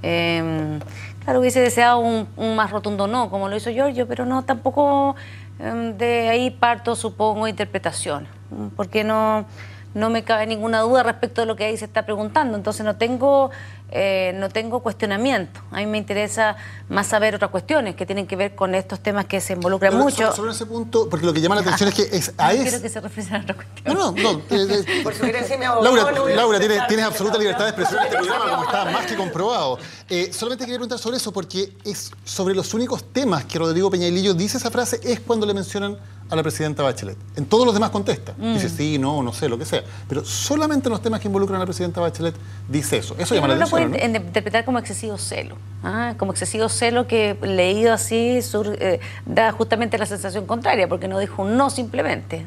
Claro, hubiese deseado un más rotundo no, como lo hizo Giorgio, pero no, tampoco de ahí parto, supongo, interpretación, porque no no me cabe ninguna duda respecto de lo que ahí se está preguntando. Entonces no tengo cuestionamiento. A mí me interesa más saber otras cuestiones que tienen que ver con estos temas que se involucran mucho. Sobre ese punto, porque lo que llama la atención es que quiero que se refiera a otra cuestión. No. Por sugerencia, mi abogado, Laura, tienes absoluta libertad de expresión en este programa, como está más que comprobado. Solamente quería preguntar sobre eso, porque es sobre los únicos temas que Rodrigo Peñalillo dice esa frase es cuando le mencionan a la presidenta Bachelet. En todos los demás contesta. Dice sí, no sé, lo que sea. Pero solamente en los temas que involucran a la presidenta Bachelet dice eso. Eso llama la atención, ¿no? Interpretar como excesivo celo. Como excesivo celo que leído así da justamente la sensación contraria, porque no dijo un no simplemente.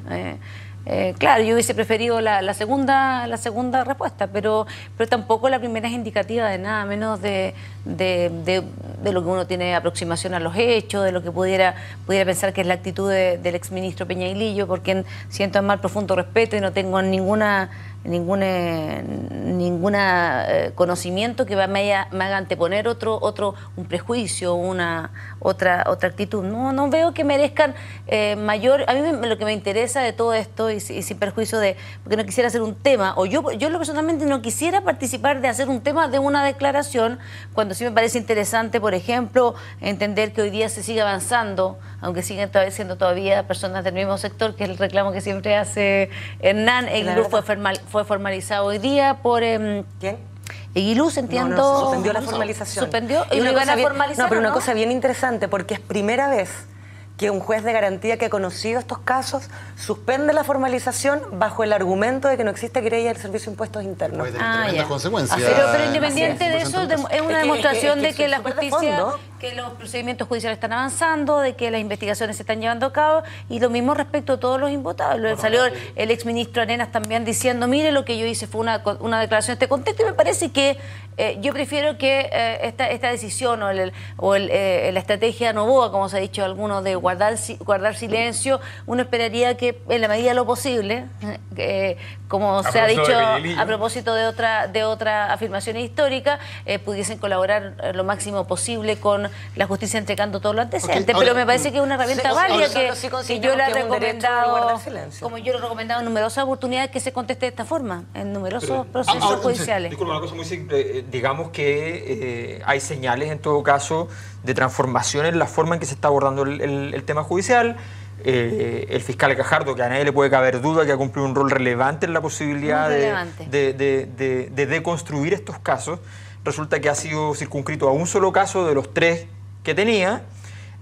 Claro, yo hubiese preferido la segunda respuesta, pero tampoco la primera es indicativa de nada, menos de lo que uno tiene aproximación a los hechos, de lo que pudiera pensar que es la actitud del exministro Peñalillo, por quien siento el más profundo respeto y no tengo ningún conocimiento que me haga anteponer un prejuicio, otra actitud. No veo que merezcan mayor. A mí lo que me interesa de todo esto, y sin perjuicio porque no quisiera hacer un tema, o yo personalmente no quisiera participar de hacer un tema de una declaración, cuando sí me parece interesante, por ejemplo, entender que hoy día se sigue avanzando, aunque siguen siendo todavía personas del mismo sector, que es el reclamo que siempre hace Hernán. El grupo fue formalizado hoy día por... ¿Quién? Eguiluz, entiendo... No, suspendió la formalización. ¿Suspendió? ¿Y lo iban a formalizar? No, pero una cosa bien interesante, porque es primera vez que un juez de garantía que ha conocido estos casos suspende la formalización bajo el argumento de que no existe querella del Servicio de Impuestos Internos. Puede tener tremendas consecuencias. Pero independiente de eso, es una demostración de que la justicia, que los procedimientos judiciales están avanzando, de que las investigaciones se están llevando a cabo, y lo mismo respecto a todos los imputados. Salió el exministro Arenas también diciendo, mire, lo que yo hice fue una declaración en este contexto, y me parece que yo prefiero que esta decisión o la estrategia Novoa, como se ha dicho algunos, de guardar silencio, uno esperaría que en la medida de lo posible, como se ha dicho a propósito de otra afirmación histórica, pudiesen colaborar lo máximo posible con la justicia entregando todos los antecedentes. Pero me parece que es una herramienta válida que yo le he recomendado, como yo lo he recomendado en numerosas oportunidades, que se conteste de esta forma, en numerosos procesos judiciales. Disculpa, una cosa muy simple. Digamos que hay señales, en todo caso, de transformación en la forma en que se está abordando el tema judicial. El fiscal Gajardo, que a nadie le puede caber duda que ha cumplido un rol relevante en la posibilidad de deconstruir estos casos, resulta que ha sido circunscrito a un solo caso de los 3 que tenía,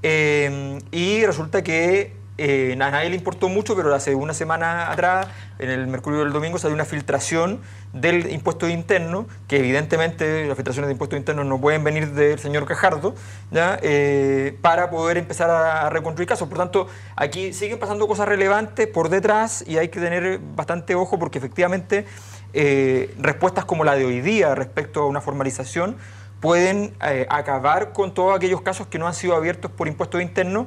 y resulta que a nadie le importó mucho, pero hace una semana atrás, en el Mercurio del Domingo, salió una filtración del impuesto interno, que evidentemente las filtraciones de impuestos internos no pueden venir del señor Gajardo, ¿ya? Para poder empezar a reconstruir casos. Por tanto, aquí siguen pasando cosas relevantes por detrás y hay que tener bastante ojo, porque efectivamente respuestas como la de hoy día respecto a una formalización pueden acabar con todos aquellos casos que no han sido abiertos por impuestos internos.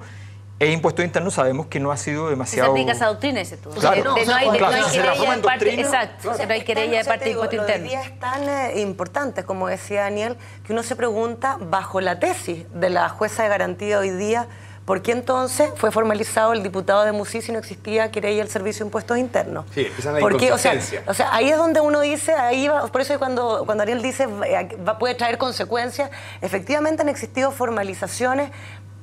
E impuestos internos sabemos que no ha sido demasiado... Se aplica esa doctrina, ese tú. Claro. No hay querella de parte... Exacto, no hay querella de parte de impuestos internos. Hoy día es tan importante, como decía Daniel, que uno se pregunta, bajo la tesis de la jueza de garantía hoy día, ¿por qué entonces fue formalizado el diputado de Musí si no existía querella del Servicio de Impuestos Internos? Sí, esa es la porque, inconsistencia. o sea, ahí es donde uno dice, ahí va, por eso cuando Ariel dice puede traer consecuencias, efectivamente han existido formalizaciones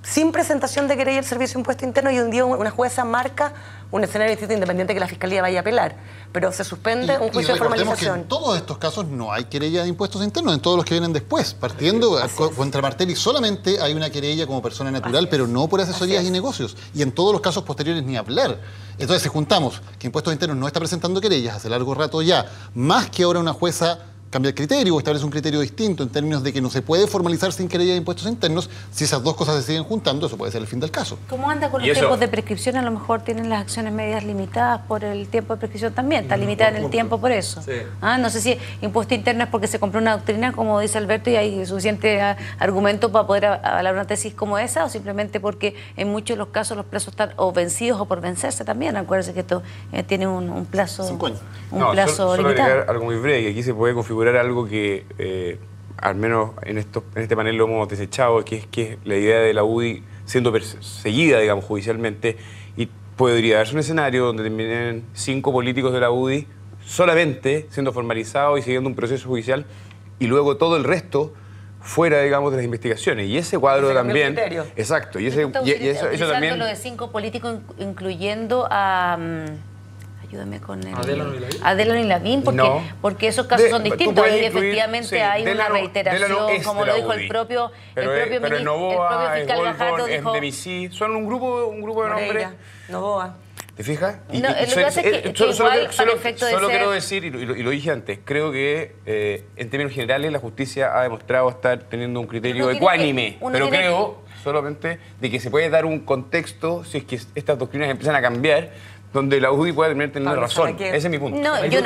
sin presentación de querella del Servicio de Impuestos Internos, y un día una jueza marca un escenario distinto, independiente que la Fiscalía vaya a apelar, pero se suspende un juicio de formalización. Que en todos estos casos no hay querella de impuestos internos, en todos los que vienen después, partiendo contra Martelli solamente hay una querella como persona natural, pero no por asesorías y negocios, y en todos los casos posteriores ni hablar. Entonces, si juntamos que impuestos internos no está presentando querellas hace largo rato ya, más que ahora una jueza cambia el criterio o establece un criterio distinto en términos de que no se puede formalizar sin querella de impuestos internos, si esas dos cosas se siguen juntando, eso puede ser el fin del caso. ¿Cómo anda con los tiempos de prescripción? A lo mejor tienen las acciones medias limitadas por el tiempo de prescripción también, está limitada en el tiempo por eso. Sí. No sé si impuesto interno es porque se compró una doctrina, como dice Alberto, y hay suficiente argumento para poder avalar una tesis como esa, o simplemente porque en muchos de los casos los plazos están o vencidos o por vencerse también. Acuérdense que esto tiene un plazo, 5 años. Un plazo solo limitado. Agregar algo muy breve, que aquí se puede configurar algo que al menos en este panel lo hemos desechado, que es la idea de la UDI siendo perseguida, digamos, judicialmente, y podría darse un escenario donde terminen 5 políticos de la UDI solamente siendo formalizado y siguiendo un proceso judicial, y luego todo el resto fuera, digamos, de las investigaciones. Y ese cuadro también... Exacto. Y eso también... lo de 5 políticos, incluyendo a... ayúdame con el... Adelano y Lavín, porque esos casos son distintos. Ahí efectivamente hay una reiteración, como lo dijo el propio fiscal Gajardo. Dijo, son un grupo de nombres. Novoa. ¿Te fijas? Lo que pasa es que igual, para efecto de solo ser... quiero decir, y lo dije antes, creo que en términos generales la justicia ha demostrado estar teniendo un criterio ecuánime, pero creo solamente de que se puede dar un contexto si es que estas doctrinas empiezan a cambiar, donde la UDI puede terminar teniendo razón. Ese es mi punto. No, yo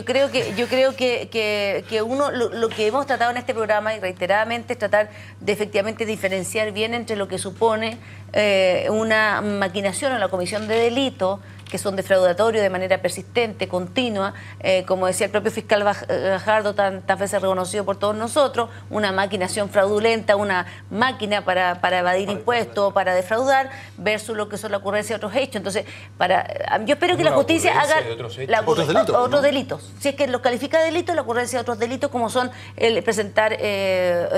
creo que uno, lo que hemos tratado en este programa y reiteradamente es tratar de efectivamente diferenciar bien entre lo que supone una maquinación o la comisión de delito, que son defraudatorios de manera persistente, continua, como decía el propio fiscal Gajardo, tantas veces reconocido por todos nosotros, una maquinación fraudulenta, una máquina para evadir impuestos, para defraudar, versus lo que son la ocurrencia de otros hechos. Entonces, yo espero que la justicia haga otros delitos. Si es que los califica de delitos, la ocurrencia de otros delitos, como son el presentar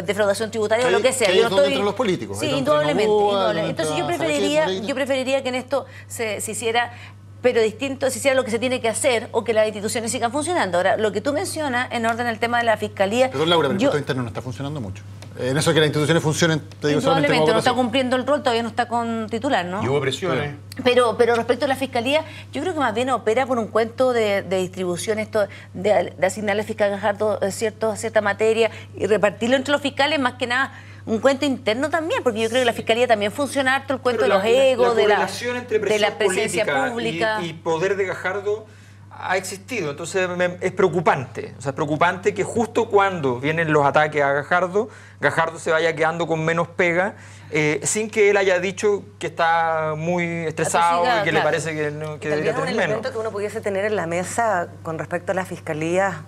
defraudación tributaria o lo que sea. Que entre los políticos. Sí, indudablemente. Entonces yo preferiría que en esto se hiciera, pero distinto, si hiciera lo que se tiene que hacer o que las instituciones sigan funcionando. Ahora, lo que tú mencionas en orden al tema de la Fiscalía... Perdón, Laura, pero el impuesto interno no está funcionando mucho. En eso de que las instituciones funcionen, te digo solamente... Probablemente no está cumpliendo el rol, todavía no está con titular, ¿no? Y hubo presiones. Pero respecto a la Fiscalía, yo creo que más bien opera por un cuento de distribución, esto de asignarle al fiscal Gajardo cierta materia y repartirlo entre los fiscales, más que nada... un cuento interno también, porque yo creo que la Fiscalía también funciona harto el cuento de los egos, de la presencia pública. Y poder de Gajardo ha existido, entonces es preocupante. O sea, es preocupante que justo cuando vienen los ataques a Gajardo se vaya quedando con menos pega, sin que él haya dicho que está muy estresado y que le parece que debería tener menos. Un elemento que uno pudiese tener en la mesa con respecto a la Fiscalía,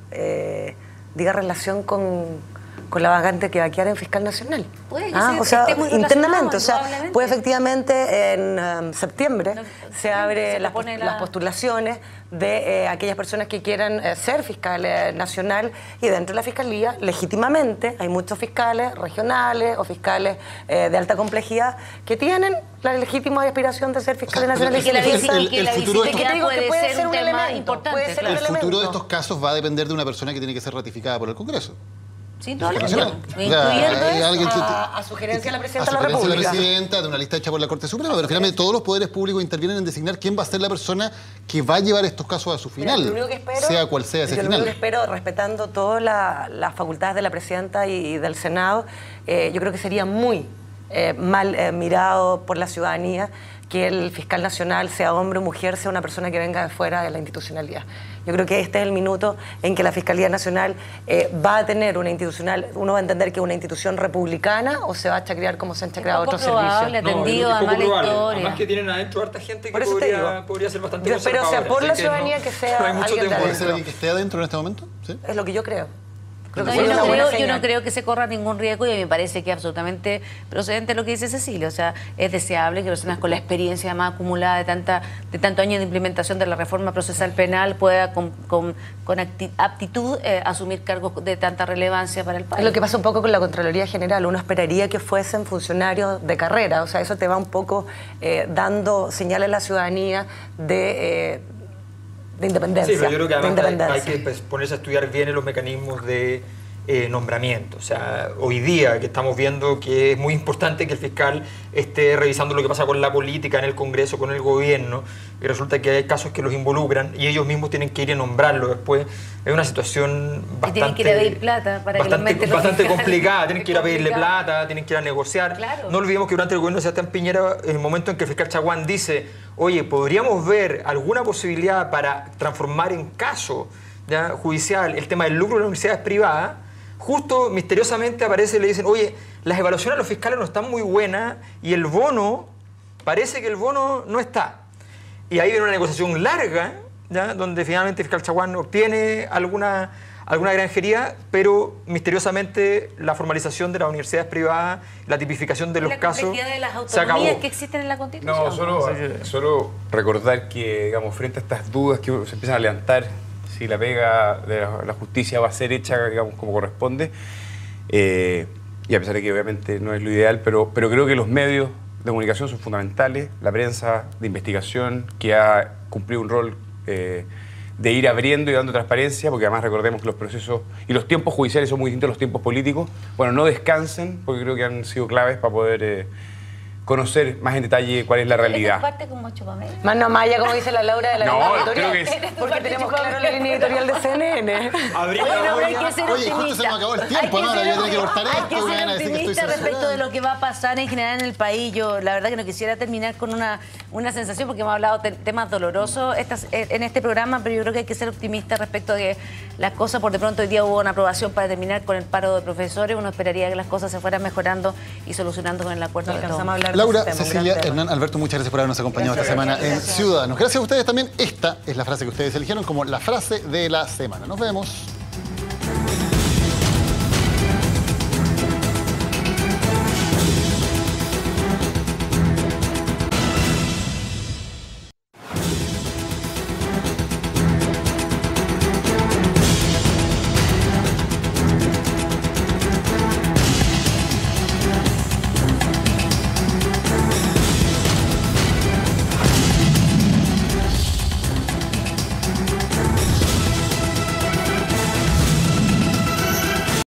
diga relación con la vacante que va a quedar en fiscal nacional. O sea, internamente. O sea, pues efectivamente en septiembre se abren las postulaciones de aquellas personas que quieran ser fiscal nacional, y dentro de la fiscalía, legítimamente, hay muchos fiscales regionales o fiscales de alta complejidad que tienen la legítima aspiración de ser fiscales nacionales. El futuro puede ser un tema importante. El futuro de estos casos va a depender de una persona que tiene que ser ratificada por el Congreso. Sí, a sugerencia de la Presidenta de la República. De una lista hecha por la Corte Suprema, pero finalmente todos los poderes públicos intervienen en designar quién va a ser la persona que va a llevar estos casos a su final, sea cual sea ese final. Yo lo que espero, respetando todas las facultades de la Presidenta y del Senado, yo creo que sería muy mal mirado por la ciudadanía que el fiscal nacional, sea hombre o mujer, sea una persona que venga de fuera de la institucionalidad. Yo creo que este es el minuto en que la Fiscalía Nacional va a tener una institucional, uno va a entender que es una institución republicana, o se va a chacrear como se han chacreado otros servicios. Atendido a mala historia. Además que tienen adentro harta gente que podría ser bastante yo espero, por la ciudadanía, que sea alguien de ¿Puede ser alguien que esté adentro en este momento? ¿Sí? Es lo que yo creo. Yo no creo que se corra ningún riesgo, y a mí me parece que es absolutamente procedente lo que dice Cecilia. O sea, es deseable que personas con la experiencia más acumulada de tantos años de implementación de la reforma procesal penal pueda con aptitud asumir cargos de tanta relevancia para el país. Es lo que pasa un poco con la Contraloría General. Uno esperaría que fuesen funcionarios de carrera. O sea, eso te va un poco dando señales a la ciudadanía de independencia. Sí, pero yo creo que además hay que ponerse a estudiar bien los mecanismos de nombramiento. O sea, hoy día que estamos viendo que es muy importante que el fiscal esté revisando lo que pasa con la política en el Congreso, con el gobierno, y resulta que hay casos que los involucran y ellos mismos tienen que ir a nombrarlo después. Es una situación bastante... Tienen que ir a pedir plata para bastante complicada. Tienen que ir a pedirle plata, tienen que ir a negociar. Claro. No olvidemos que durante el gobierno de Sebastián Piñera, en el momento en que el fiscal Chaguán dice: oye, ¿podríamos ver alguna posibilidad para transformar en caso judicial el tema del lucro de las universidades privadas? Justo misteriosamente aparece y le dicen: oye, las evaluaciones a los fiscales no están muy buenas y el bono, parece que el bono no está. Y ahí viene una negociación larga, donde finalmente el fiscal Chaguán obtiene alguna alguna granjería, pero misteriosamente la formalización de las universidades privadas, la tipificación de los casos, de las se acabó. autonomías que existen en la Constitución. No, solo recordar que, digamos, frente a estas dudas que se empiezan a levantar, si la pega de la justicia va a ser hecha, digamos, como corresponde, y a pesar de que obviamente no es lo ideal, pero creo que los medios de comunicación son fundamentales, la prensa de investigación que ha cumplido un rol de ir abriendo y dando transparencia, porque además recordemos que los procesos y los tiempos judiciales son muy distintos a los tiempos políticos. Bueno, no descansen, porque creo que han sido claves para poder conocer más en detalle cuál es la realidad. Parte como Chupamé. Más no maya, como dice la Laura de la no, editorial. creo que porque tenemos claro la línea editorial de CNN. Hay que ser Oye, justo se nos acabó el tiempo, ¿no? Ahora yo tengo que cortar esto. Hay que ser optimista respecto de lo que va a pasar en general en el país. Yo la verdad que no quisiera terminar con una sensación, porque hemos hablado de temas dolorosos en este programa, pero yo creo que hay que ser optimista respecto de que las cosas, por de pronto hoy día hubo una aprobación para terminar con el paro de profesores. Uno esperaría que las cosas se fueran mejorando y solucionando con el acuerdo de todos. Laura, Cecilia, Hernán, Alberto, muchas gracias por habernos acompañado esta semana en Ciudadanos. Gracias a ustedes también. Esta es la frase que ustedes eligieron como la frase de la semana. Nos vemos.